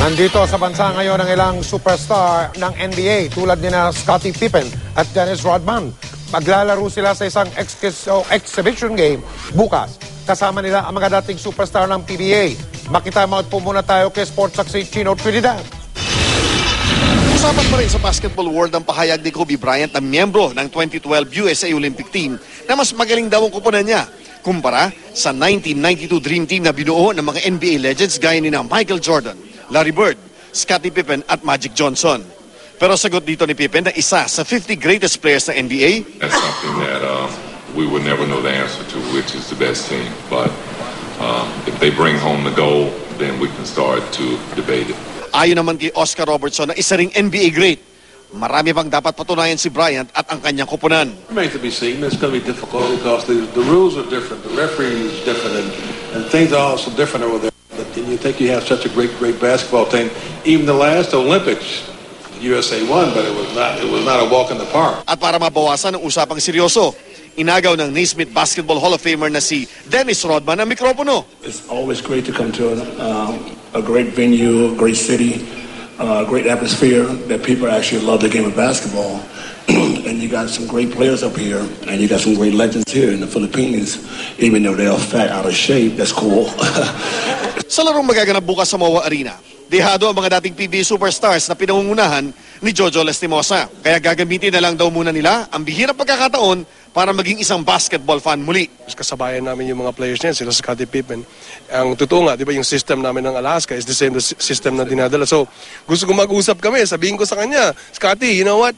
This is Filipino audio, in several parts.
Nandito sa bansa ngayon ang ilang superstar ng NBA tulad ni na Scottie Pippen at Dennis Rodman. Maglalaro sila sa isang exhibition game bukas. Kasama nila ang mga dating superstar ng PBA. Makita-mount po muna tayo kay Sports Saksi Chino Trinidad. Usapan pa rin sa basketball world ang pahayag ni Kobe Bryant na miyembro ng 2012 USA Olympic Team na mas magaling daw ang kupunan niya kumpara sa 1992 Dream Team na binuo ng mga NBA legends gaya ni na Michael Jordan, Larry Bird, Scottie Pippen at Magic Johnson. Pero sagot dito ni Pippen na isa sa 50 greatest players ng NBA. That's something that we would never know the answer to, which is the best team. But if they bring home the gold, then we can start to debate it. Ayon naman kay Oscar Robertson na isa ring NBA great. Marami pang dapat patunayan si Bryant at ang kanyang kupunan. Remains to be seen. It's going to be difficult because the rules are different, the referee is different, and things are also different over there. But you think you have such a great basketball team. Even the last Olympics, USA won, but it was not a walk in the park. At para mabawasan ang usapang seryoso, inagaw ng Naismith Basketball Hall of Famer na si Dennis Rodman ang mikropono. It's always great to come to a great venue, a great city, great atmosphere that people actually love the game of basketball. And you got some great players up here, and you got some great legends here in the Philippines. Even though they're fat, out of shape, that's cool. Sa larong magaganap bukas sa MOA Arena, dehado ang mga dating PBA superstars na pinangungunahan ni Jojo Lastimosa. Kaya gagamitin na lang daw muna nila ang bihirang pagkakataon para maging isang basketball fan muli. Kasabayan namin yung mga players niyan, sila Scottie Pippen. Ang totoo nga, di ba yung system namin ng Alaska is the same system na dinadala. So gusto ko mag-usap kami, sabihin ko sa kanya, Scottie, you know what?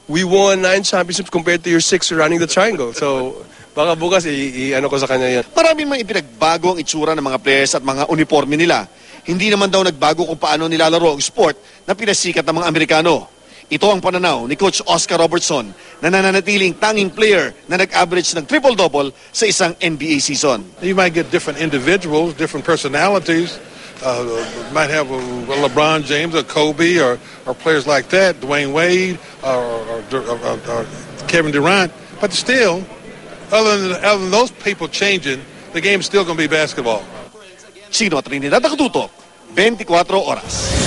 We won 9 championships compared to your 6 running the triangle. So baka bukas i-ano ko sa kanya yan. Maraming mga ipinagbago ang itsura ng mga players at mga uniforme nila. Hindi naman daw nagbago kung paano nilalaro ang sport na pinasikat ng mga Amerikano. Ito ang pananaw ni Coach Oscar Robertson na nananatiling tanging player na nag-average ng triple-double sa isang NBA season. You might get different individuals, different personalities. Might have a LeBron James or Kobe or players like that, Dwayne Wade or Kevin Durant. But still, other than those people changing, the game's still going to be basketball. Chino Trinidad, Nakatutok, 24 Oras.